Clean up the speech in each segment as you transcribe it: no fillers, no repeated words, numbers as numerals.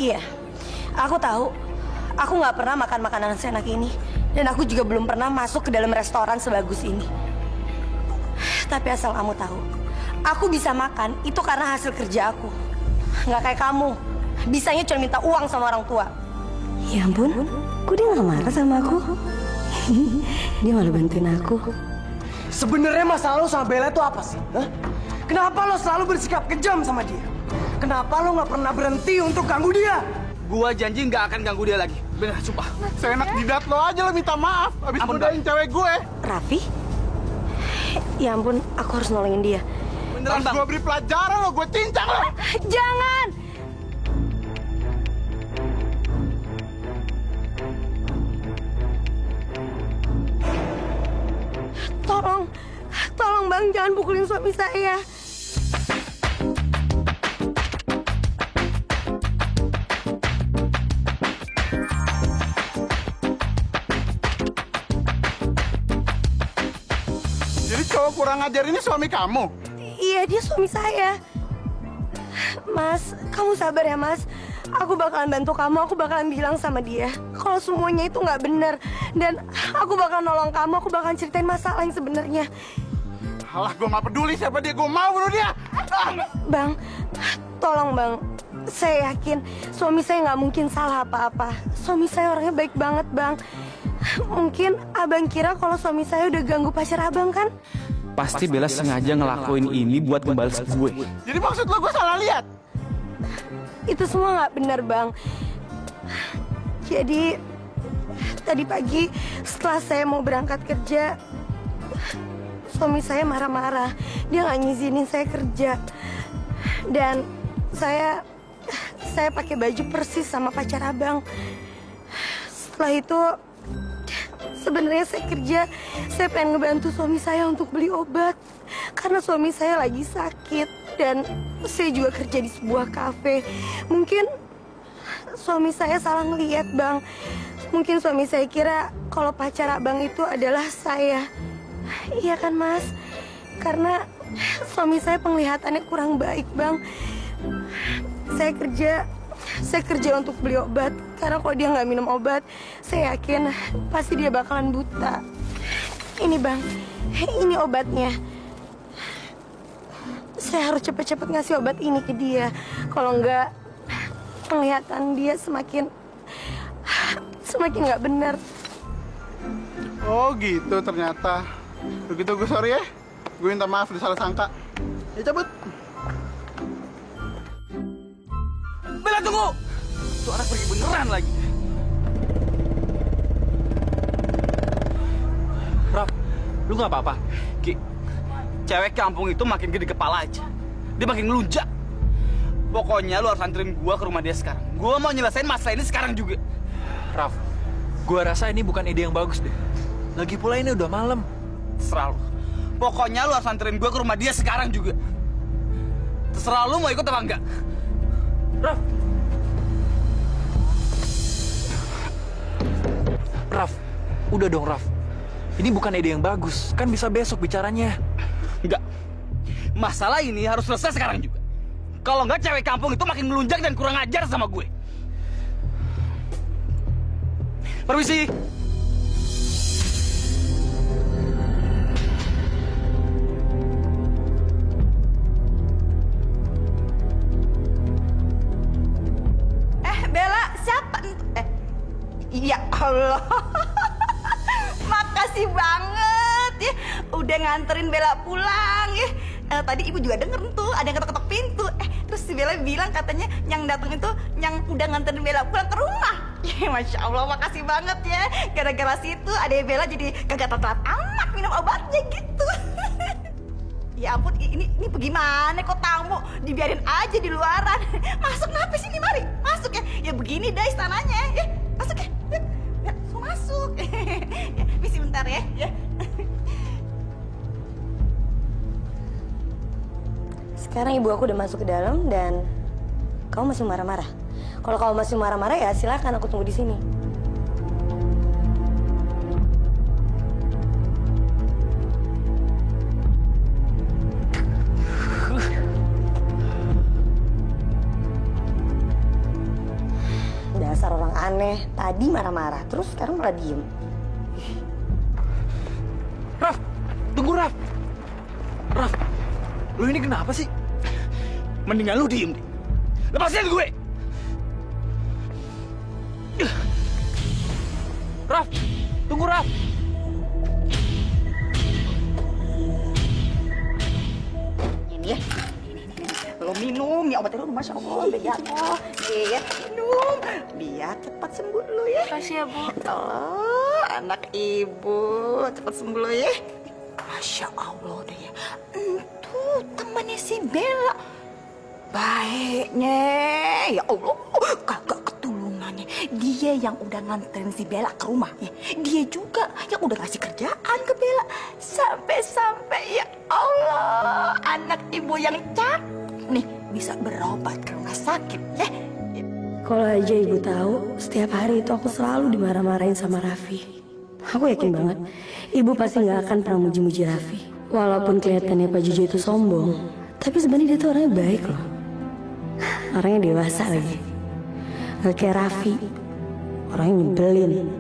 Iya, aku tahu. Aku nggak pernah makan makanan seenak ini. Dan aku juga belum pernah masuk ke dalam restoran sebagus ini. Tapi asal kamu tahu, aku bisa makan itu karena hasil kerja aku. Nggak kayak kamu, bisanya cuma minta uang sama orang tua. Ya ampun, kok dia nggak marah sama aku? Dia malah bantuin aku. Sebenarnya masalah lo sama Bella itu apa sih? Hah? Kenapa lo selalu bersikap kejam sama dia? Kenapa lo nggak pernah berhenti untuk ganggu dia? Gua janji nggak akan ganggu dia lagi. Bener, sumpah. Seenak jidat lo aja lo minta maaf abis godain cewek gue. Raffi? Ya ampun, aku harus nolongin dia. Beneran, Harus Bang. gue beri pelajaran lo, gue cincang lo. Jangan! Tolong Bang, jangan pukulin suami saya. Jadi cowok kurang ajar ini suami kamu? Iya, dia suami saya. Mas, kamu sabar ya, Mas. Aku bakalan bantu kamu, aku bakalan bilang sama dia kalau semuanya itu nggak benar. Dan aku bakalan nolong kamu, aku bakalan ceritain masalah yang sebenarnya. Alah, gue nggak peduli siapa dia, gue mau bunuh dia. Bang, tolong Bang. Saya yakin suami saya nggak mungkin salah apa-apa. Suami saya orangnya baik banget, Bang. Mungkin abang kira kalau suami saya udah ganggu pacar abang kan? Pasti Bella sengaja ngelakuin ini buat ngebales gue. Jadi maksud lo gue salah lihat? Itu semua nggak benar, Bang. Jadi tadi pagi setelah saya mau berangkat kerja, suami saya marah-marah. Dia nggak ngizinin saya kerja. Dan saya pakai baju persis sama pacar abang. Setelah itu sebenarnya saya kerja, saya pengen ngebantu suami saya untuk beli obat. Karena suami saya lagi sakit. Dan saya juga kerja di sebuah kafe. Mungkin suami saya salah ngeliat, Bang. Mungkin suami saya kira kalau pacar abang itu adalah saya. Iya kan, Mas? Karena suami saya penglihatannya kurang baik, Bang. Saya kerja untuk beli obat. Karena kalau dia nggak minum obat, saya yakin pasti dia bakalan buta. Ini, Bang. Ini obatnya. Saya harus cepet-cepet ngasih obat ini ke dia. Kalau enggak, penglihatan dia semakin nggak benar. Oh gitu ternyata. Begitu gue sorry ya. Gue minta maaf disalah sangka. Ya cabut. Bella, tunggu! Tuh anak pergi beneran lagi. Raf, lu nggak apa-apa? Ki, cewek kampung itu makin gede kepala aja. Dia makin ngelunjak. Pokoknya lu harus anterin gua ke rumah dia sekarang. Gua mau nyelesain masalah ini sekarang juga. Raf, gua rasa ini bukan ide yang bagus deh. Lagi pula ini udah malam. Terserah lu. Pokoknya lu harus anterin gua ke rumah dia sekarang juga. Terserah lu mau ikut apa enggak. Raf. Raf, udah dong Raf. Ini bukan ide yang bagus. Kan bisa besok bicaranya. Enggak. Masalah ini harus selesai sekarang juga. Kalau enggak cewek kampung itu makin melunjak dan kurang ajar sama gue. Permisi. Bella, siapa? Ya Allah. Makasih banget ya. Udah nganterin Bella pulang ya. Tadi ibu juga denger tuh ada yang ketok-ketok pintu. Terus si Bella bilang katanya yang datang itu yang udah nganterin Bella pulang ke rumah. Ya, Masya Allah, makasih banget ya. Gara-gara situ adek Bella jadi kagak telat amat minum obatnya gitu. Ya ampun, ini bagaimana kok tamu dibiarin aja di luaran. Masuk kenapa sini, mari masuk ya. Ya begini dah istananya ya. Masuk ya. Ya, masuk. Ya, misi bentar ya. Ya. Sekarang ibu aku udah masuk ke dalam dan kamu masih marah-marah. Kalau kamu masih marah-marah ya silakan aku tunggu di sini. aneh. Tadi marah-marah, terus sekarang malah diem. Raf, tunggu Raf. Raf, lu ini kenapa sih? Mendingan lu diem deh. Lepasin gue. Raf, tunggu Raf. Ini ya. Lo minum ya obatnya lu, Masya Allah, ya Allah. Ya, minum. Biar cepat sembuh lu ya. Makasih ya, Bu. Oh, anak ibu, cepat sembuh lu ya. Masya Allah deh ya. Itu temannya si Bella. Baiknya, ya Allah, kagak ketulungannya. Dia yang udah nganterin si Bella ke rumah ya. Dia juga yang udah ngasih kerjaan ke Bella. Sampai-sampai ya Allah, anak ibu yang cakep nih bisa berobat ke rumah sakit ya. Kalau aja ibu tahu, setiap hari itu aku selalu dimarah-marahin sama Raffi. Aku yakin banget, ibu pasti nggak akan pernah muji-muji Raffi. Walaupun kelihatannya Pak Jojo itu sombong, tapi sebenarnya dia tuh orangnya baik loh. Orangnya dewasa lagi. Gak kayak Raffi, orangnya nyebelin.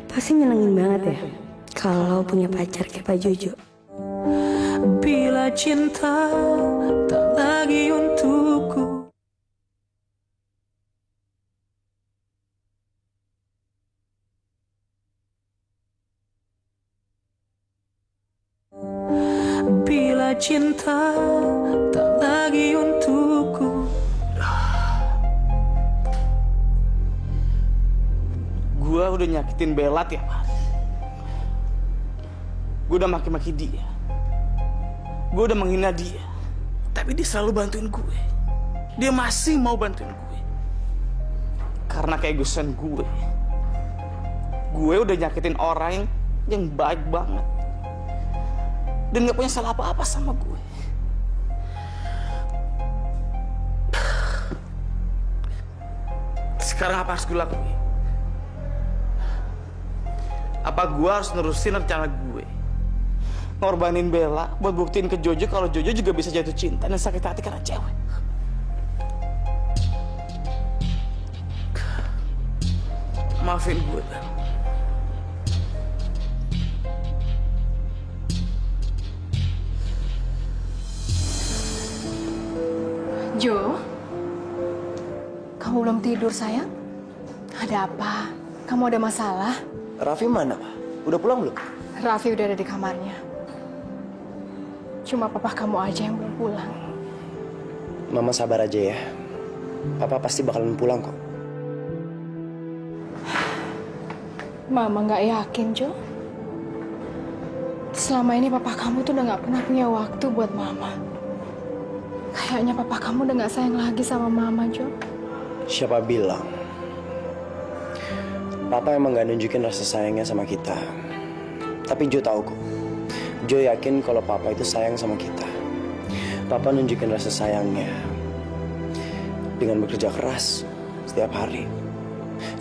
Pasti nyenengin banget ya kalau punya pacar kayak Pak Jojo. Bila cinta tak lagi untukku, bila cinta tak lagi untukku. Gua udah nyakitin Bella tiap hari. Gue udah maki-maki dia. Gue udah menghina dia. Tapi dia selalu bantuin gue. Dia masih mau bantuin gue. Karena keegoisan gue. Gue udah nyakitin orang yang baik banget. Dan gak punya salah apa-apa sama gue. Sekarang apa harus gue lakuin? Apa gue harus nerusin rencana gue? Ngorbanin Bella buat buktiin ke Jojo kalau Jojo juga bisa jatuh cinta dan sakit hati karena cewek. Maafin gue, Bella. Jo, kamu belum tidur, sayang? Ada apa? Kamu ada masalah? Raffi mana, Pak? Udah pulang belum? Raffi udah ada di kamarnya. Cuma papa kamu aja yang belum pulang. Mama sabar aja ya. Papa pasti bakalan pulang kok. Mama nggak yakin, Jo. Selama ini papa kamu tuh udah nggak pernah punya waktu buat mama. Kayaknya papa kamu udah nggak sayang lagi sama mama, Jo. Siapa bilang? Papa emang gak nunjukin rasa sayangnya sama kita. Tapi Jo tahu kok. Jo yakin kalau Papa itu sayang sama kita. Papa nunjukin rasa sayangnya dengan bekerja keras setiap hari.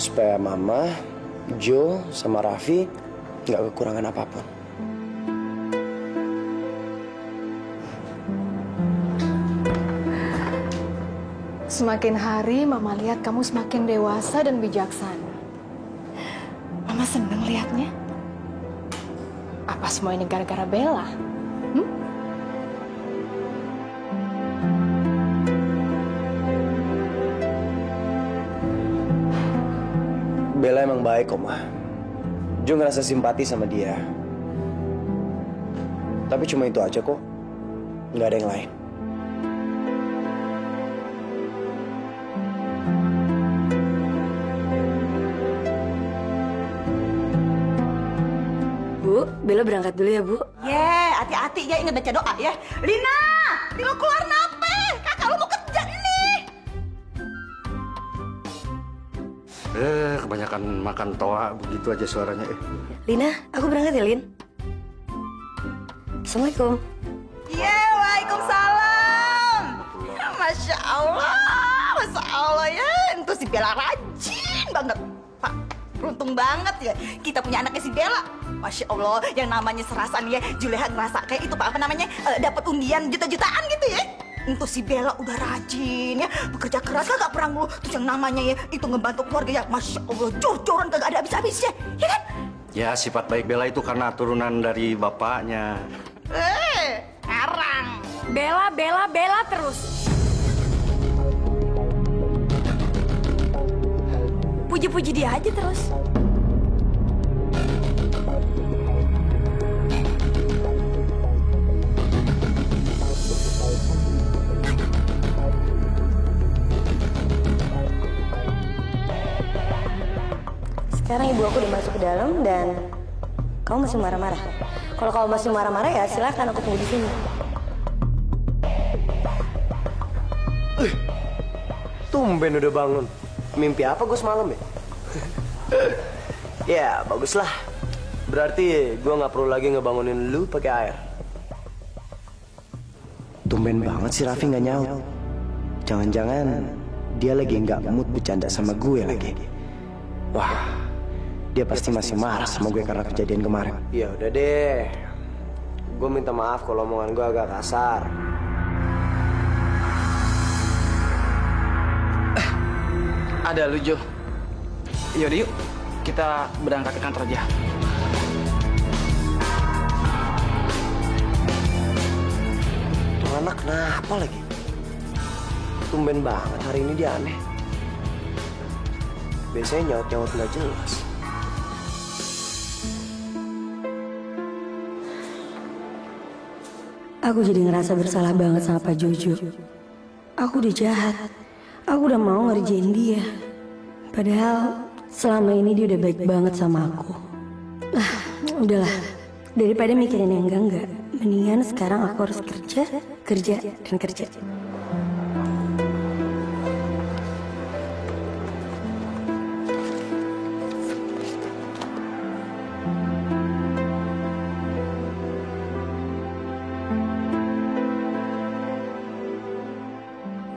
Supaya Mama, Jo, sama Raffi gak kekurangan apapun. Semakin hari Mama lihat kamu semakin dewasa dan bijaksana. Mama seneng liatnya. Apa semua ini gara-gara Bella? Bella emang baik kok, Ma. Jo ngerasa simpati sama dia. Tapi cuma itu aja kok. Nggak ada yang lain. Bu, Bella berangkat dulu ya, Bu. Hati-hati ya, ingat baca doa ya. Lina, lo keluar nape? Kakak lo mau kerja ini. Kebanyakan makan toa begitu aja suaranya. Lina, aku berangkat ya, Lin. Assalamualaikum. Iya, waalaikumsalam. Masya Allah ya. Itu si Bella rajin banget. Pak, beruntung banget ya kita punya anaknya si Bella. Masya Allah, yang namanya serasan ya, Juleha ngerasa kayak itu Pak, apa namanya, dapat undian juta-jutaan gitu ya. Itu si Bella udah rajin ya, bekerja keras kagak pernah ngeluh. Terus yang namanya ya itu ngebantu keluarga ya, masya Allah, jor-joran kagak ada habis-habisnya, ya kan? Ya, sifat baik Bella itu karena turunan dari bapaknya. Sekarang Bella terus. Puji-puji dia aja terus. Sekarang ibu aku udah masuk ke dalam dan kamu masih marah-marah. Kalau kamu masih marah-marah ya silakan aku tunggu di sini. Tumben udah bangun. Mimpi apa gue semalam ya? Ya baguslah. Berarti gue nggak perlu lagi ngebangunin lu pakai air. Tumben banget si Raffi nggak nyaut. Jangan-jangan dia lagi nggak mood bercanda sama gue lagi. Wah, dia pasti masih marah sama gue karena kejadian kemarin. Ya udah deh, gue minta maaf kalau omongan gue agak kasar. Ada lu, Jo. Yaudah yuk, kita berangkat ke kantor aja. Tuh anak kenapa lagi? Tumben banget hari ini dia aneh. Biasanya nyaut-nyaut nggak jelas. Aku jadi ngerasa bersalah banget sama Pak Jojo. Aku udah jahat. Aku udah mau ngerjain dia. Padahal selama ini dia udah baik banget sama aku. Udahlah. Daripada mikirin yang enggak. Mendingan sekarang aku harus kerja, dan kerja.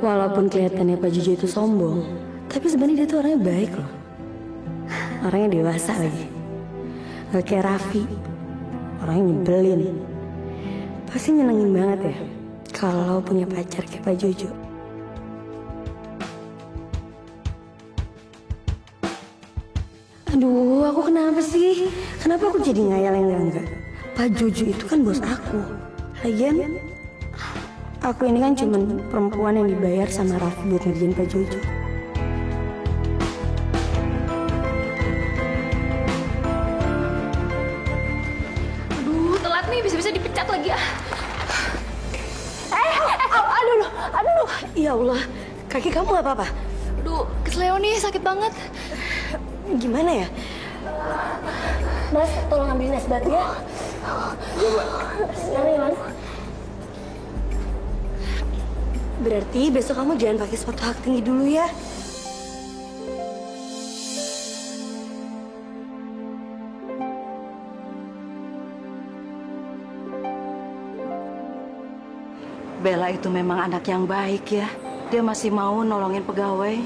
Walaupun kelihatannya Pak Jojo itu sombong, tapi sebenarnya dia tuh orangnya baik loh. Orangnya dewasa lagi. Gak kayak Raffi, orangnya nyebelin. Pasti nyenengin banget ya kalau punya pacar kayak Pak Jojo. Aduh, aku kenapa sih? Kenapa aku jadi ngayal yang enggak? Pak Jojo itu kan bos aku. Lagian aku ini kan cuma perempuan yang dibayar sama Raffi buat ngerjain Pak Jojo. Aduh, telat nih, bisa-bisa dipecat lagi ah. Aduh, ya Allah, kaki kamu gak apa-apa? Aduh, kesleo nih, sakit banget. Gimana ya? Mas, tolong ambilin es batu ya. Iya, Mbak. Sekarang ya, Mas. Berarti besok kamu jangan pakai sepatu hak tinggi dulu ya. Bella itu memang anak yang baik ya. Dia masih mau nolongin pegawai.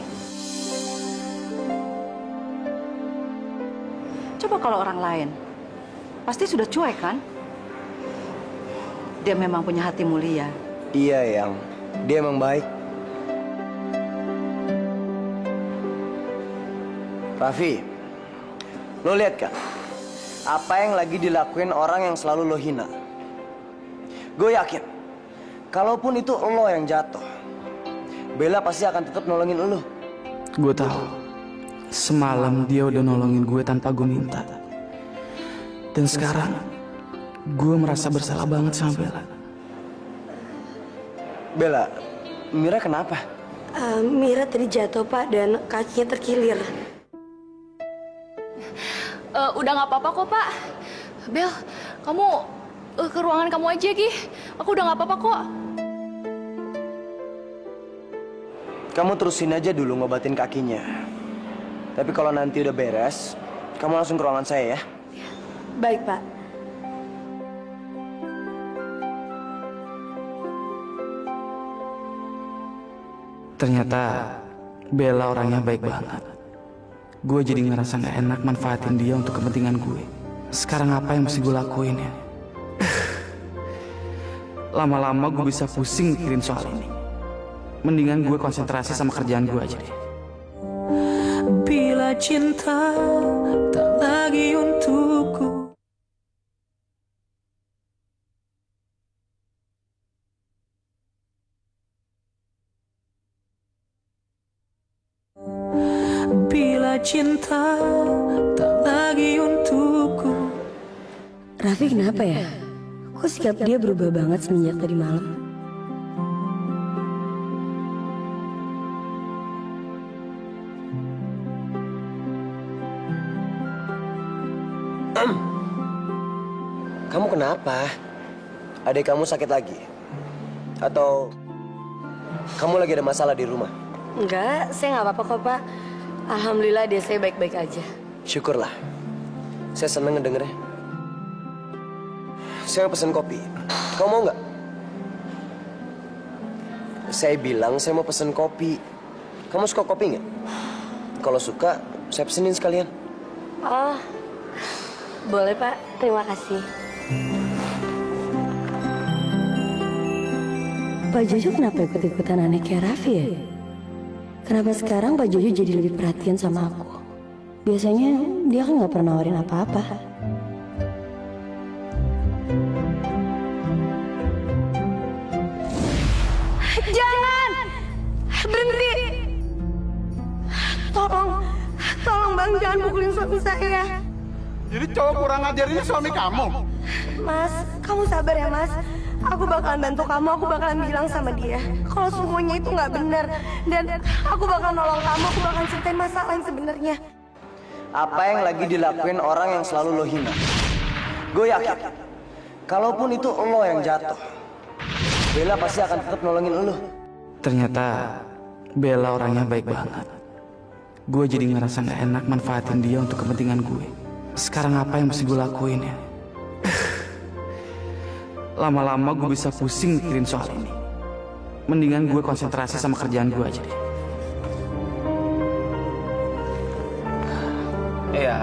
Coba kalau orang lain, pasti sudah cuek kan? Dia memang punya hati mulia. Iya, Yang. Dia emang baik. Raffi, lo lihat kan? Apa yang lagi dilakuin orang yang selalu lo hina? Gue yakin, kalaupun itu lo yang jatuh, Bella pasti akan tetap nolongin lo. Gue tahu, semalam dia udah nolongin gue tanpa gue minta. Dan sekarang, gue merasa bersalah banget sama Bella. Bella, Mira kenapa? Mira tadi jatuh, Pak, dan kakinya terkilir. Udah nggak apa-apa kok, Pak. Bel, kamu ke ruangan kamu aja, Gi. Aku udah nggak apa-apa kok. Kamu terusin aja dulu ngobatin kakinya. Tapi kalau nanti udah beres, kamu langsung ke ruangan saya ya. Baik, Pak. Ternyata Bella orangnya baik banget. Gue jadi ngerasa gak enak manfaatin dia untuk kepentingan gue. Sekarang apa yang mesti gue lakuin ya? Lama-lama gue bisa pusing mikirin soal ini. Mendingan gue konsentrasi sama kerjaan gue aja deh. Bila cinta tak lagi untukku. Bila cinta tak lagi untukku. Raffi kenapa ya? Kok sikap dia berubah banget semenjak tadi malam? Kamu kenapa? Adik kamu sakit lagi? Atau kamu lagi ada masalah di rumah? Enggak, saya nggak apa-apa kok Pak. Alhamdulillah dia saya baik-baik aja. Syukurlah. Saya seneng ngedengernya. Saya pesen kopi. Kamu mau nggak? Saya bilang saya mau pesen kopi. Kamu suka kopi nggak? Kalau suka, saya pesenin sekalian. Oh, boleh Pak. Terima kasih. Pak Jojo kenapa ikut-ikutan aneh kayak Raffi ya? Kenapa sekarang Pak Jojo jadi lebih perhatian sama aku? Biasanya dia kan nggak pernah nawarin apa-apa. Jangan! Berhenti! Tolong Bang, jangan pukulin suami saya. Jadi cowok kurang ajar ini suami kamu? Mas, kamu sabar ya Mas. Aku bakalan bantu kamu, aku bakalan bilang sama dia kalau semuanya itu nggak benar. Dan aku bakalan nolong kamu, aku bakalan ceritain masalah yang sebenarnya. Apa yang lagi dilakuin orang yang selalu lo hina? Gue yakin, kalaupun itu lo yang jatuh, Bella pasti akan tetap nolongin lo. Ternyata Bella orangnya baik banget. Gue jadi ngerasa gak enak manfaatin dia untuk kepentingan gue. Sekarang apa yang mesti gue lakuin ya? Lama-lama gue bisa pusing mikirin soal ini. Mendingan gue konsentrasi sama kerjaan gue aja deh. Iya.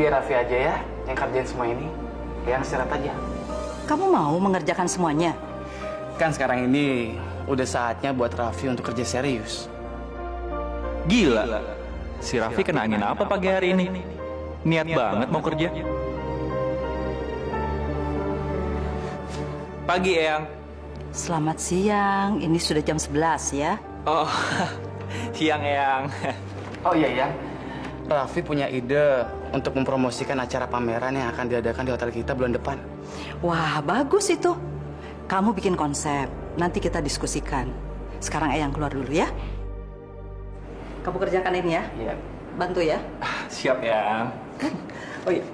Biar Raffi aja ya yang kerjain semua ini. Yang istirahat aja. Kamu mau mengerjakan semuanya? Kan sekarang ini udah saatnya buat Raffi untuk kerja serius. Gila, si Raffi kena angin apa pagi hari ini? Niat banget mau kerja. Pagi, Eyang. Selamat siang, ini sudah jam 11 ya. Oh, siang, Eyang. Oh iya ya, Raffi punya ide untuk mempromosikan acara pameran yang akan diadakan di hotel kita bulan depan. Wah, bagus itu. Kamu bikin konsep, nanti kita diskusikan. Sekarang Eyang keluar dulu ya. Kamu kerjakan ini ya. Iya. Bantu ya. Siap, Eyang. Oh iya.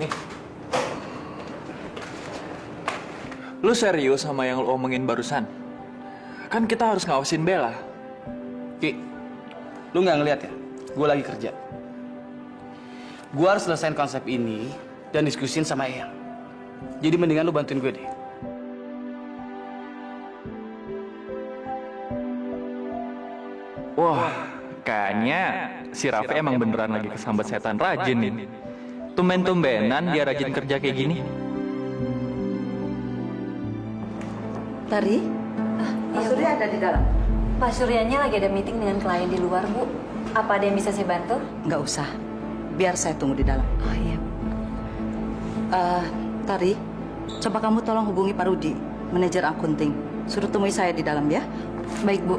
Nih. Lu serius sama yang lu omongin barusan? Kan kita harus ngawasin Bella. Ki, lu nggak ngeliat ya? Gue lagi kerja. Gue harus selesain konsep ini dan diskusin sama Eyang. Jadi mendingan lu bantuin gue deh. Wah, kayaknya si Raffi emang beneran lagi kesambat setan rajin nih. Tumben-tumbenan dia rajin kerja kayak gini. Tari, Pak Surya ada di dalam. Pak Suryanya lagi ada meeting dengan klien di luar, Bu. Apa ada yang bisa saya bantu? Nggak usah, biar saya tunggu di dalam. Oh iya. Tari, coba kamu tolong hubungi Pak Rudi, manajer akunting. Suruh temui saya di dalam ya. Baik, Bu.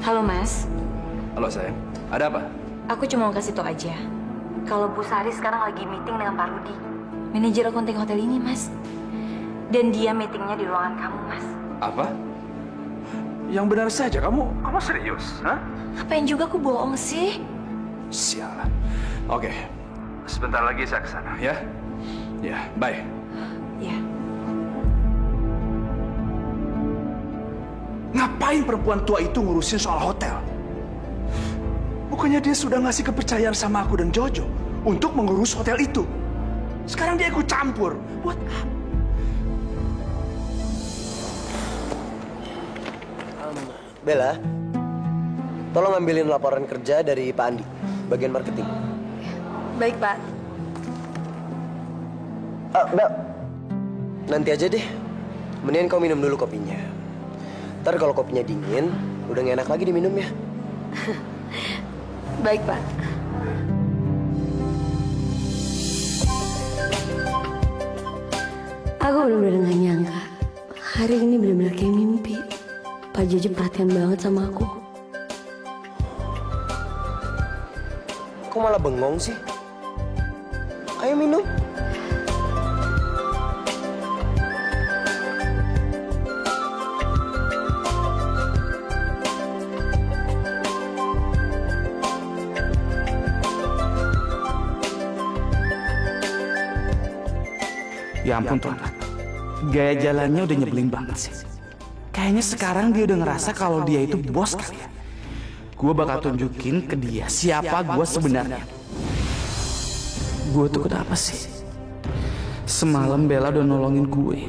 Halo, Mas. Halo, sayang. Ada apa? Aku cuma mau kasih tau aja. Kalau Bu Sari sekarang lagi meeting dengan Pak Rudi. Manajer akunting hotel ini, Mas. Dan dia meetingnya di ruangan kamu, Mas. Apa? Yang benar saja, kamu serius? Hah? Ngapain juga aku bohong sih? Sialan. Oke, sebentar lagi saya ke sana, ya? Ya, bye. Ya. Ngapain perempuan tua itu ngurusin soal hotel? Bukannya dia sudah ngasih kepercayaan sama aku dan Jojo untuk mengurus hotel itu. Sekarang dia ikut campur. Buat apa? Bella, tolong ambilin laporan kerja dari Pak Andi, bagian marketing. Baik, Pak. Bel, nanti aja deh. Mendingan kau minum dulu kopinya. Ntar kalau kopinya dingin, udah gak enak lagi diminumnya. Baik, Pak. Aku benar-benar gak nyangka. Hari ini benar-benar kayak mimpi. Pak Jojo perhatian banget sama aku. Kok malah bengong sih? Ayo minum. Ya ampun tuh anak, gaya jalannya udah nyebelin banget sih. Kayaknya sekarang dia udah ngerasa kalau dia itu bos kali ya. Gue bakal tunjukin ke dia siapa gue sebenarnya. Gue tuh kenapa sih? Semalam Bella udah nolongin gue.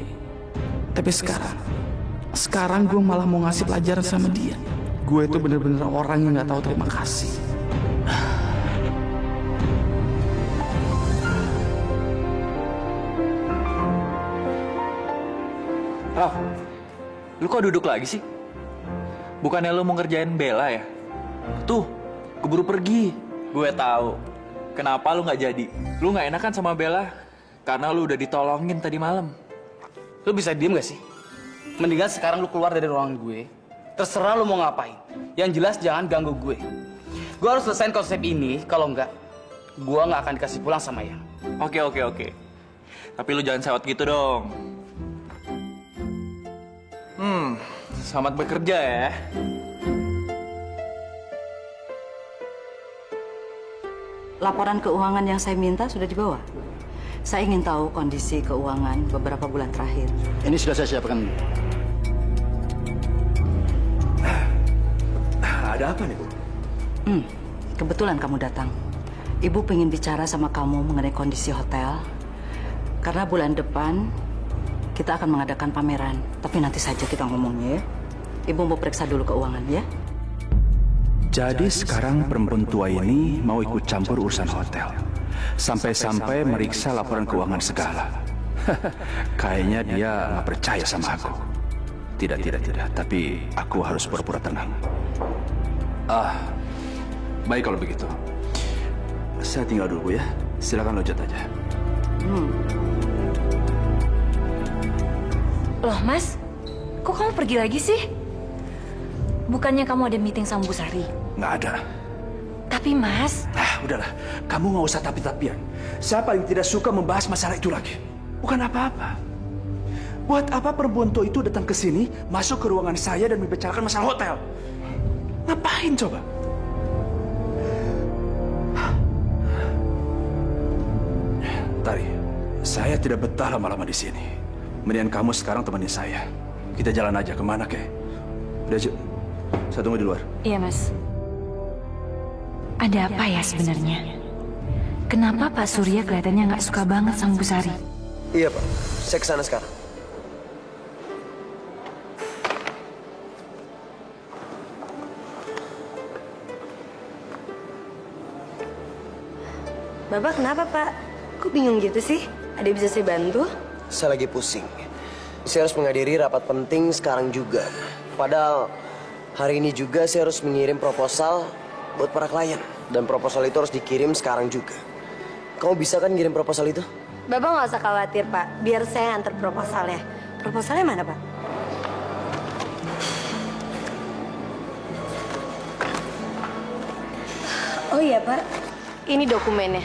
Tapi sekarang gue malah mau ngasih pelajaran sama dia. Gue itu bener-bener orang yang gak tahu terima kasih. Raf, lu kok duduk lagi sih? Bukannya lu mau ngerjain Bella ya? Tuh, keburu pergi. Gue tahu. Kenapa lu nggak jadi? Lu nggak enakan sama Bella karena lu udah ditolongin tadi malam. Lu bisa diem gak sih? Mendingan sekarang lu keluar dari ruangan gue. Terserah lu mau ngapain. Yang jelas jangan ganggu gue. Gue harus selesain konsep ini. Kalau enggak, gue nggak akan dikasih pulang sama Yang. Oke. Tapi lu jangan sewot gitu dong. Selamat bekerja ya. Laporan keuangan yang saya minta sudah dibawa. Saya ingin tahu kondisi keuangan beberapa bulan terakhir. Ini sudah saya siapkan. Ada apa nih, Bu? Kebetulan kamu datang. Ibu pengen bicara sama kamu mengenai kondisi hotel. Karena bulan depan kita akan mengadakan pameran. Tapi nanti saja kita ngomongnya ya. Ibu mau periksa dulu keuangan ya. Jadi sekarang perempuan tua ini mau ikut campur urusan hotel. Sampai-sampai meriksa laporan keuangan segala. Kayaknya dia nggak percaya sama aku. Tidak. Tapi aku harus pura-pura tenang. Baik kalau begitu. Saya tinggal dulu ya. Silakan loncat aja. Loh, Mas? Kok kamu pergi lagi sih? Bukannya kamu ada meeting sama Bu Sari? Nggak ada. Tapi, Mas... Udahlah. Kamu nggak usah tapi-tapian. Saya paling tidak suka membahas masalah itu lagi. Bukan apa-apa. Buat apa perempuan tua itu datang ke sini, masuk ke ruangan saya dan membicarakan masalah hotel? Ngapain coba? Tari, saya tidak betah lama-lama di sini. Mendingan kamu sekarang temenin saya. Kita jalan aja kemana, kek? Udah, saya tunggu di luar. Iya, Mas. Ada apa ya sebenarnya? Kenapa Pak Surya kelihatannya nggak suka banget sama Bu Sari? Iya, Pak. Saya kesana sekarang. Bapak kenapa, Pak? Kok bingung gitu sih? Ada yang bisa saya bantu? Saya lagi pusing. Saya harus menghadiri rapat penting sekarang juga. Padahal hari ini juga saya harus mengirim proposal buat para klien. Dan proposal itu harus dikirim sekarang juga. Kamu bisa kan ngirim proposal itu? Bapak nggak usah khawatir, Pak. Biar saya antar proposalnya. Proposalnya mana, Pak? Oh iya, Pak. Ini dokumennya.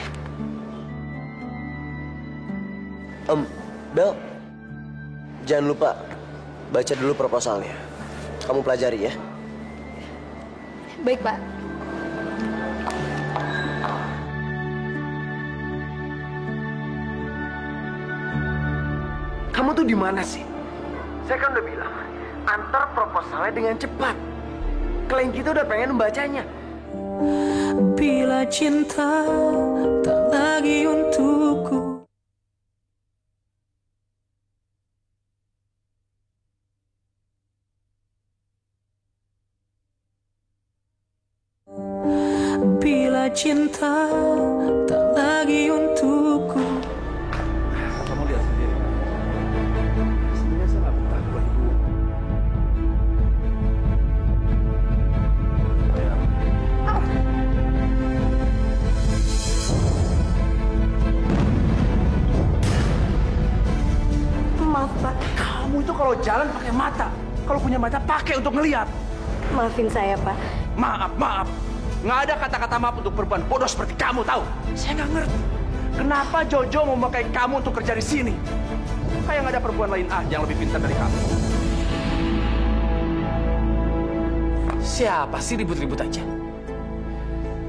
Bel, jangan lupa baca dulu proposalnya. Kamu pelajari ya. Baik, Pak. Kamu tuh di mana sih? Saya kan udah bilang, antar proposalnya dengan cepat. Klien kita udah pengen membacanya. Bila cinta tak lagi untukku. bila cinta tak lagi untukku. Kamu lihat sendiri. Sebenarnya saya nggak betah buat ibu. Maaf, Pak. Kamu itu kalau jalan pakai mata. Kalau punya mata pakai untuk ngelihat. Maafin saya, Pak. Maaf. Nggak ada kata-kata maaf untuk perempuan bodoh seperti kamu, tahu? Saya nggak ngerti. Kenapa Jojo mau memakai kamu untuk kerja di sini? Kayak nggak ada perempuan lain aja yang lebih pintar dari kamu. Siapa sih ribut-ribut aja?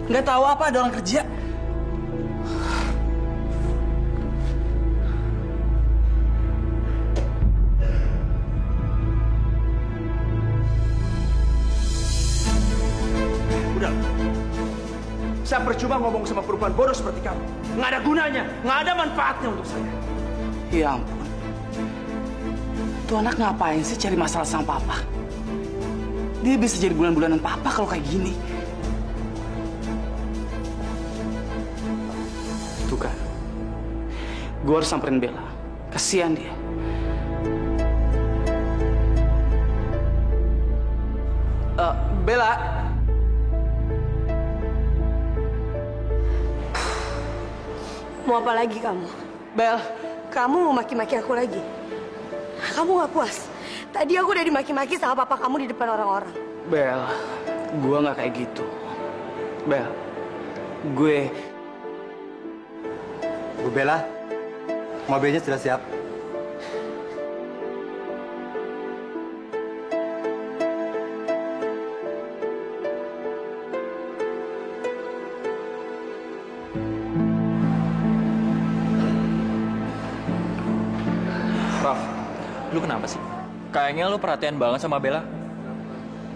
Nggak tahu apa ada orang kerja. Udah. Saya percuma ngomong sama perempuan bodoh seperti kamu. Nggak ada gunanya, nggak ada manfaatnya untuk saya. Ya ampun. Tuh anak ngapain sih cari masalah sama papa? Dia bisa jadi bulan-bulanan papa kalau kayak gini. Tuh kan. Gue harus samperin Bella. Kasihan dia. Bella. Mau apa lagi kamu? Bel. Kamu mau maki-maki aku lagi? Kamu nggak puas? Tadi aku udah dimaki-maki sama papa kamu di depan orang-orang. Bel, gue nggak kayak gitu. Bel, gue... Bu Bella, mobilnya sudah siap. Raf, lu kenapa sih? Kayaknya lu perhatian banget sama Bella.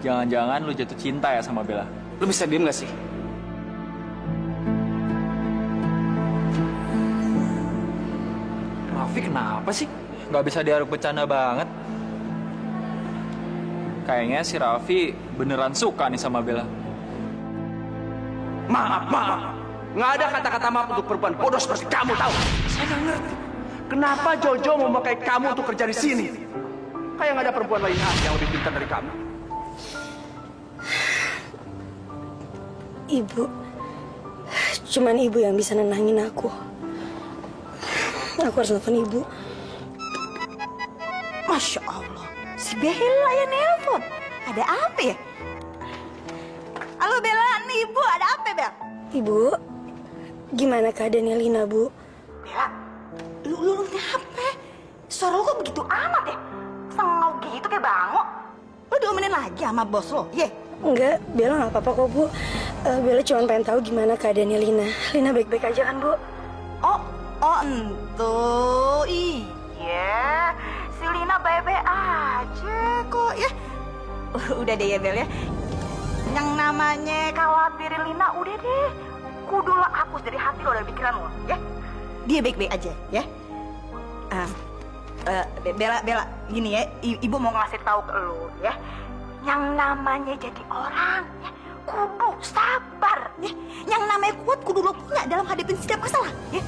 Jangan-jangan lu jatuh cinta ya sama Bella. Lu bisa diem gak sih? Raffi kenapa sih? Gak bisa diaruk bercanda banget. Kayaknya si Raffi beneran suka nih sama Bella. Maaf. Nggak ada kata-kata maaf untuk perempuan bodoh seperti kamu, tahu? Saya nggak ngerti. Kenapa Jojo mau memakai kamu untuk kerja di sini? Kayak nggak ada perempuan lain aja yang lebih pintar dari kamu. Ibu, cuman ibu yang bisa nenangin aku. Aku harus nelfon ibu. Masya Allah, si Bella ya nelpon. Ada apa ya? Halo Bella, nih ibu, ada apa Bel? Ibu, gimana keadaannya Lina, Bu? Bella, lu ngapa? Suara lu kok begitu amat ya? Sengau gitu kayak bango. Lu diomelin lagi sama bos lo, ye? Enggak, Bella nggak apa-apa kok, Bu. Bella cuma pengen tahu gimana keadaannya Lina. Lina baik-baik aja kan, Bu? Oh, entuh, iya. Si Lina baik-baik aja kok, ya. Udah deh ya, Bel ya. Yang namanya khawatirin Lina, udah deh. Kudulah hapus dari hati lo, dari pikiran lo, ya. Dia baik-baik aja, ya. Bella, gini ya, ibu mau ngasih tahu ke lo, ya. Yang namanya jadi orang, ya, kudu sabar, ya. Yang namanya kuat kudu lo punya dalam hadapin setiap masalah, ya.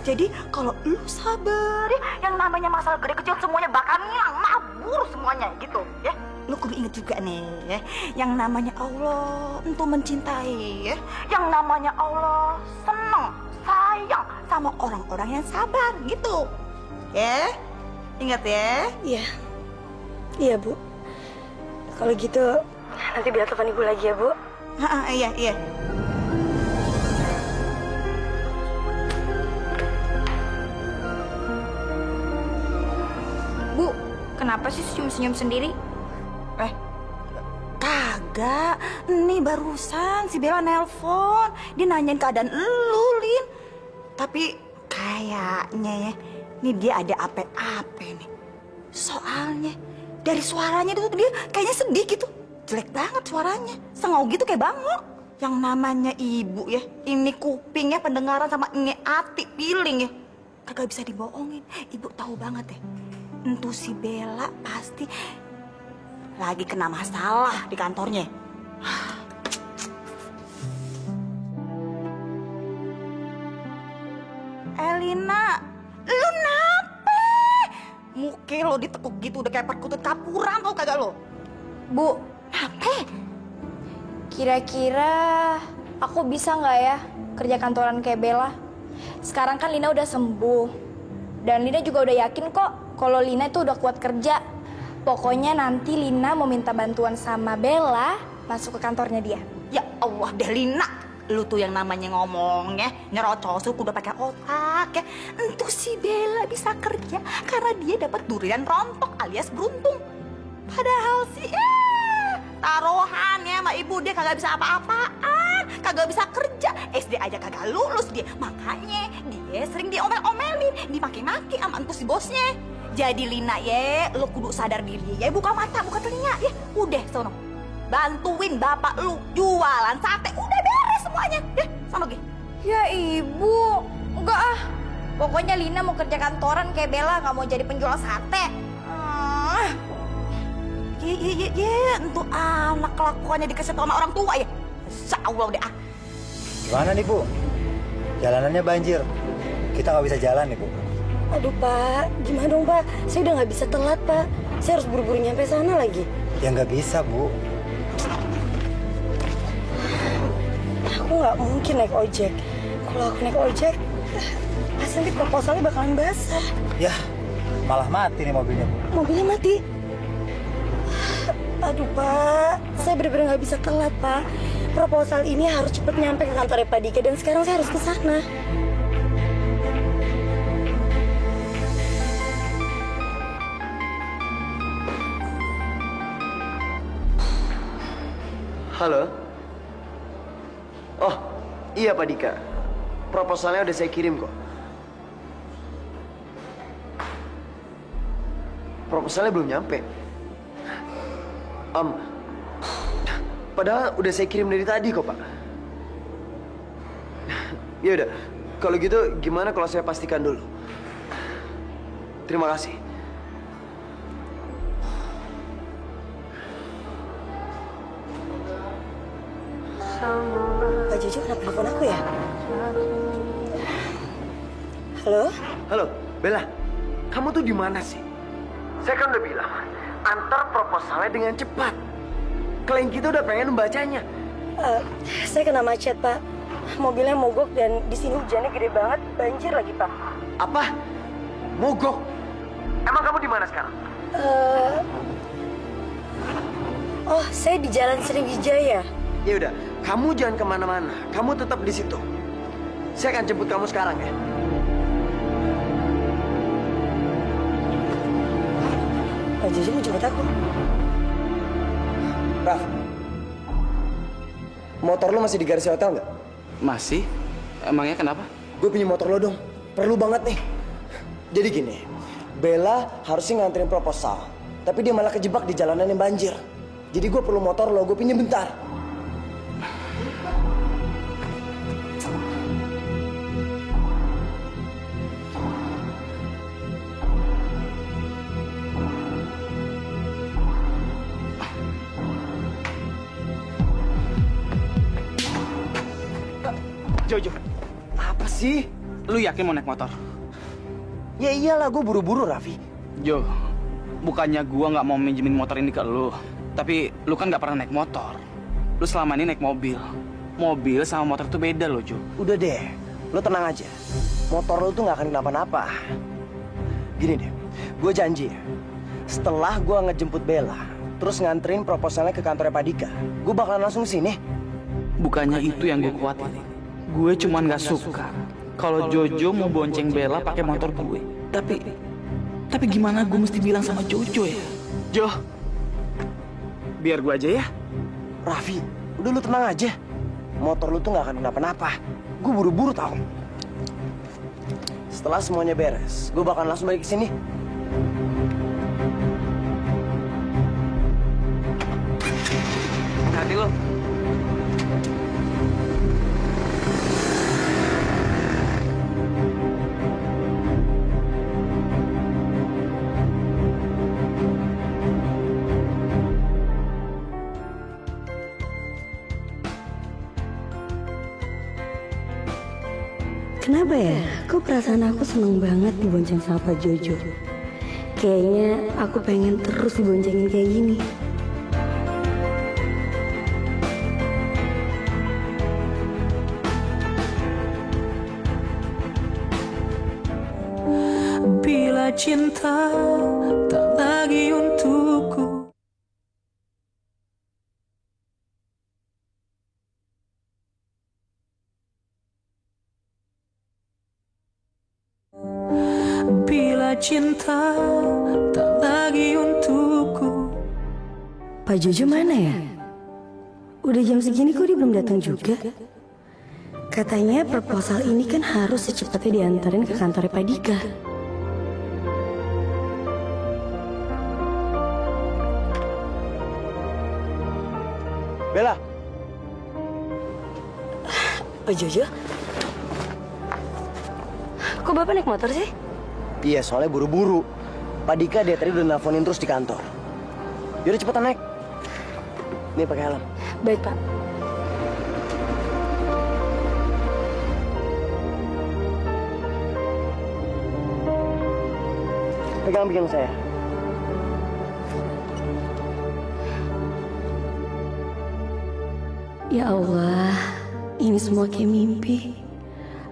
Jadi kalau lu sabar, ya, yang namanya masalah gede kecil semuanya bakal ngilang, mabur semuanya, gitu, ya. Lu kudu inget juga nih, ya, yang namanya Allah untuk mencintai, ya. Yang namanya Allah seneng, sayang sama orang-orang yang sabar, gitu, ya. Ingat ya? Iya. Iya, Bu. Kalau gitu, nanti biar telepon ibu lagi ya, Bu. Iya. Bu, kenapa sih senyum-senyum sendiri? Kagak. Nih barusan si Bella nelpon. Dia nanyain keadaan lu, Lin. Tapi kayaknya ya, nih dia ada apa-apa nih. Soalnya dari suaranya tuh dia kayaknya sedih gitu. Jelek banget suaranya. Sengau gitu kayak bango. Yang namanya ibu ya, ini kupingnya pendengaran sama ini hati piling ya. Kagak bisa dibohongin. Ibu tahu banget ya. Entu si Bella pasti lagi kena masalah di kantornya. lo ditekuk gitu udah kayak perkutut kapuran, tau kagak lo? Bu, Apa? kira-kira aku bisa nggak ya kerja kantoran kayak Bella? Sekarang kan Lina udah sembuh. Dan Lina juga udah yakin kok kalau Lina itu udah kuat kerja. Pokoknya nanti Lina mau minta bantuan sama Bella masuk ke kantornya dia. Ya Allah deh Lina, lu tuh yang namanya ngomong ya, nyerocos udah pakai otak ya. Entuh si Bella bisa kerja karena dia dapat durian rontok alias beruntung. Padahal sih taruhan ya sama ibu dia kagak bisa apa-apaan, kagak bisa kerja, SD aja kagak lulus dia. Makanya dia sering diomel-omelin, dimaki-maki sama entuh si bosnya. Jadi Lina ya, lu kudu sadar diri ya, buka mata, buka telinga ya. Udah sono, bantuin bapak lu jualan sate, udah beres semuanya. Deh, sono Gi. Ya ibu, enggak ah. Pokoknya Lina mau kerja kantoran kayak Bella, nggak mau jadi penjual sate. Untuk anak kelakuannya dikasih tau sama orang tua ya. Insya Allah deh ah. Gimana nih Bu? Jalanannya banjir. Kita nggak bisa jalan nih Bu. Aduh Pak, gimana dong Pak? Saya udah nggak bisa telat Pak. Saya harus buru-buru nyampe sana lagi. Ya nggak bisa Bu. Aku nggak mungkin naik ojek. Kalau aku naik ojek, pasti nanti proposalnya bakalan basah. Ya, malah mati nih mobilnya Bu. Mobilnya mati. Aduh Pak, saya benar-benar nggak bisa telat Pak. Proposal ini harus cepet nyampe ke kantornya Pak Dika dan sekarang saya harus ke sana. Halo? Oh, iya Pak Dika. Proposalnya udah saya kirim kok. Proposalnya belum nyampe. Padahal udah saya kirim dari tadi kok, Pak. Ya udah, kalau gitu gimana kalau saya pastikan dulu? Terima kasih. Pak Jojo kenapa telepon aku ya? Halo? Halo, Bella. Kamu tuh di mana sih? Saya kan udah bilang, antar proposalnya dengan cepat. Klien kita udah pengen membacanya. Saya kena macet, Pak. Mobilnya mogok dan di sini hujannya gede banget, banjir lagi, Pak. Apa? Mogok? Emang kamu di mana sekarang? Oh, saya di Jalan Sriwijaya. Ya udah, kamu jangan kemana-mana. Kamu tetap di situ. Saya akan jemput kamu sekarang ya. Pak Jojo mau jemput aku. Raf, motor lo masih di garasi hotel nggak? Masih? Emangnya kenapa? Gue punya motor lo dong, perlu banget nih. Jadi gini, Bella harusnya nganterin proposal, tapi dia malah kejebak di jalanan yang banjir. Jadi gue perlu motor lo, gue pinjem bentar. Jojo, apa sih? Lu yakin mau naik motor? Ya iyalah, gue buru-buru, Raffi. Jo, bukannya gua nggak mau minjemin motor ini ke lu, tapi lu kan nggak pernah naik motor. Lu selama ini naik mobil. Mobil sama motor itu beda loh, Jo. Udah deh, lu tenang aja. Motor lu tuh nggak akan kenapa-napa. Gini deh, gue janji ya, setelah gue ngejemput Bella, terus nganterin proposalnya ke kantornya Pak Dika, gue bakalan langsung sini. Bukannya itu yang gue kuatin. Gue cuman nggak suka kalau Jojo mau bonceng Bella pakai motor gue. Tapi gimana gue mesti bilang sama Jojo ya? Jo, biar gue aja ya. Raffi, udah lu tenang aja. Motor lu tuh nggak akan kenapa-napa. Gue buru-buru tau. Setelah semuanya beres, gue bakal langsung balik ke sini. Hati lo. Kenapa ya? Kok perasaan aku seneng banget dibonceng sama Pak Jojo? Kayaknya aku pengen terus diboncengin kayak gini. Bila cinta tak lagi untukku. Bila cinta tak lagi untukku. Pak Jojo mana ya? Udah jam segini kok dia belum datang juga? Katanya proposal ini kan harus secepatnya diantarin ke kantornya Pak Dika. Bella. Pak Jojo? Kok Bapak naik motor sih? Iya, soalnya buru-buru. Pak Dika dia tadi udah nelfonin terus di kantor. Yaudah cepetan naik. Nih pakai helm. Baik, Pak. Pegang pinggang saya. Ya Allah, ini semua kayak mimpi.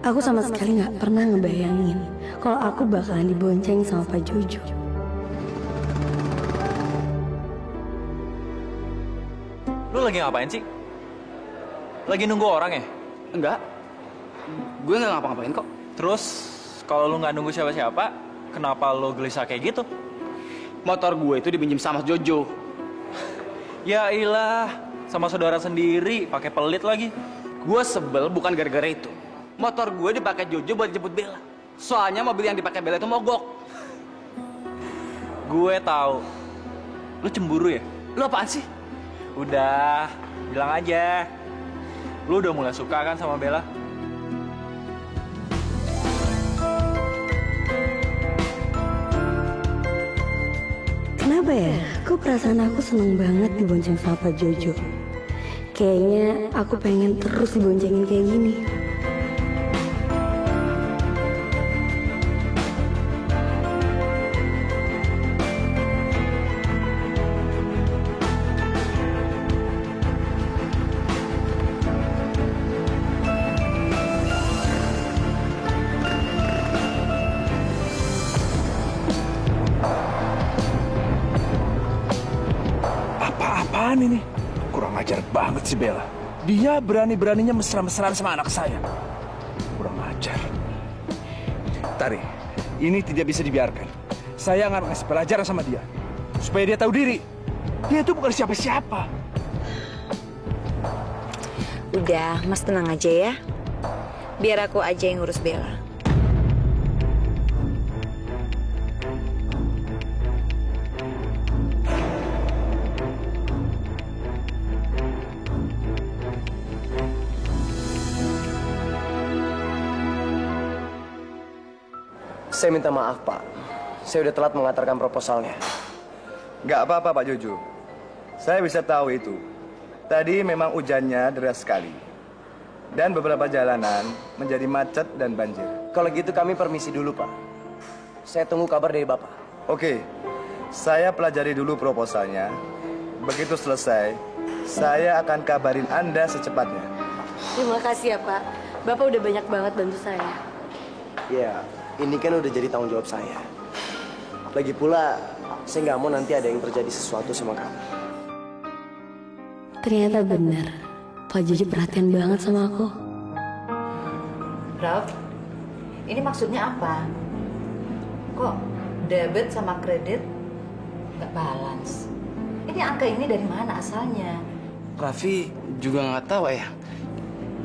Aku sama sekali gak pernah ngebayangin kalau aku bakalan dibonceng sama Pak Jojo. Lu lagi ngapain sih? Lagi nunggu orang ya? Enggak. Gue nggak ngapa-ngapain kok. Terus kalau lu nggak nunggu siapa-siapa, kenapa lu gelisah kayak gitu? Motor gue itu dipinjam sama Jojo. Ya ilah, sama saudara sendiri, pakai pelit lagi. Gue sebel bukan gara-gara itu. Motor gue dipakai Jojo buat jemput Bella. Soalnya mobil yang dipakai Bella itu mogok. Gue tahu. Lu cemburu ya? Lu apaan sih? Udah, bilang aja. Lu udah mulai suka kan sama Bella? Kenapa ya? Kok perasaan aku seneng banget dibonceng sama Pak Jojo? Kayaknya aku pengen terus diboncengin kayak gini. Apaan ini? Kurang ajar banget si Bella. Dia berani-beraninya mesra-mesraan sama anak saya. Kurang ajar. Tari, ini tidak bisa dibiarkan. Saya akan kasih pelajaran sama dia. Supaya dia tahu diri. Dia itu bukan siapa-siapa. Udah, Mas tenang aja ya. Biar aku aja yang ngurus Bella. Saya minta maaf, Pak. Saya udah telat mengantarkan proposalnya. Nggak apa-apa, Pak Jojo. Saya bisa tahu itu. Tadi memang hujannya deras sekali. Dan beberapa jalanan menjadi macet dan banjir. Kalau gitu kami permisi dulu, Pak. Saya tunggu kabar dari Bapak. Oke, saya pelajari dulu proposalnya. Begitu selesai, saya akan kabarin Anda secepatnya. Terima kasih ya, Pak. Bapak udah banyak banget bantu saya. Ya, ini kan udah jadi tanggung jawab saya. Lagi pula, saya nggak mau nanti ada yang terjadi sesuatu sama kamu. Ternyata benar, Pak Jojo perhatian banget sama aku. Ralf, ini maksudnya apa? Kok debit sama kredit nggak balance? Ini angka ini dari mana asalnya? Raffi juga nggak tahu ya.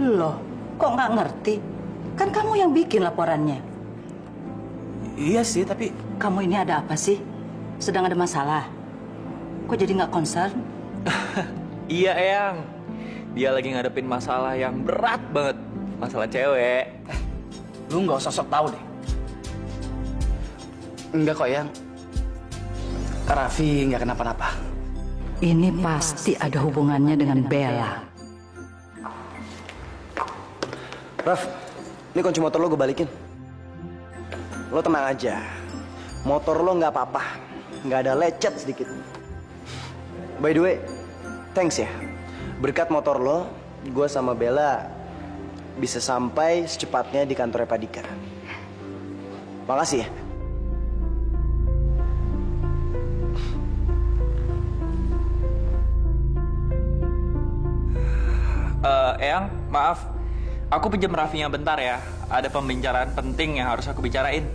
Loh, kok nggak ngerti? Kan kamu yang bikin laporannya. Iya sih, tapi... Kamu ini ada apa sih? Sedang ada masalah? Kok jadi nggak concern? Iya, Eyang. Dia lagi ngadepin masalah yang berat banget. Masalah cewek. Lu nggak usah sok tahu deh. Enggak kok, Yang. Raffi nggak kenapa-napa. Ini pasti ada hubungannya dengan Bella. Raf, ini kunci motor lo gue balikin. Lo tenang aja. motor lo nggak apa-apa, nggak ada lecet sedikit. By the way, thanks ya. Berkat motor lo, gue sama Bella bisa sampai secepatnya di kantornya Pak Dika. Makasih ya. Eyang, maaf. Aku pinjam Raffinya bentar ya. Ada pembicaraan penting yang harus aku bicarain.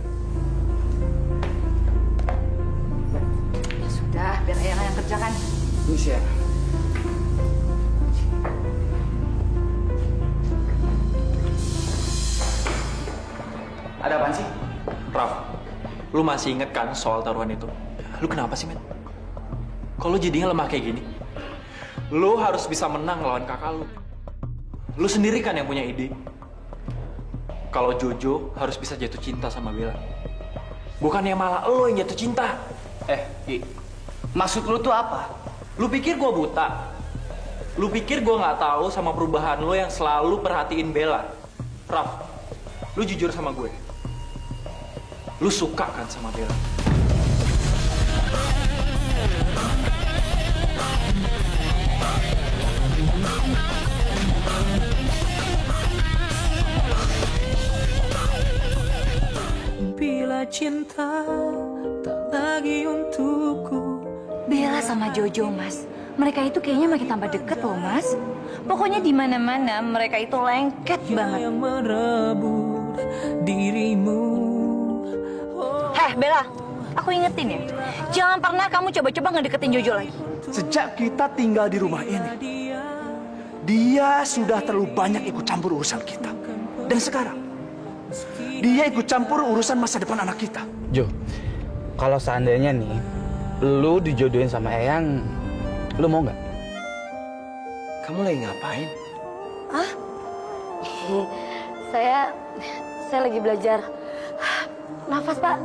Ya sudah, biar Eyang yang kerjakan. Bisa ya. Ada apaan sih? Raf, lu masih inget kan soal taruhan itu? Lu kenapa sih, men? Kalau jadinya lemah kayak gini? Lu harus bisa menang lawan kakak lu. Lu sendiri kan yang punya ide. Kalau Jojo harus bisa jatuh cinta sama Bella. Bukannya malah lo yang jatuh cinta. Ki, maksud lu tuh apa? Lu pikir gua buta? Lu pikir gua nggak tahu sama perubahan lo yang selalu perhatiin Bella? Raf, lu jujur sama gue. Lu suka kan sama Bella? Bila cinta tak lagi untukku. Bella sama Jojo, Mas. Mereka itu kayaknya makin tambah deket loh, Mas. Pokoknya di mana-mana mereka itu lengket banget. Yang merebut dirimu. Heh, Bella, aku ingetin ya. Jangan pernah kamu coba-coba ngedeketin Jojo lagi. Sejak kita tinggal di rumah ini, dia sudah terlalu banyak ikut campur urusan kita. Dan sekarang, dia ikut campur urusan masa depan anak kita. Jo, kalau seandainya nih, lu dijodohin sama Eyang, lu mau nggak? Kamu lagi ngapain? Ah? Saya lagi belajar nafas, Pak.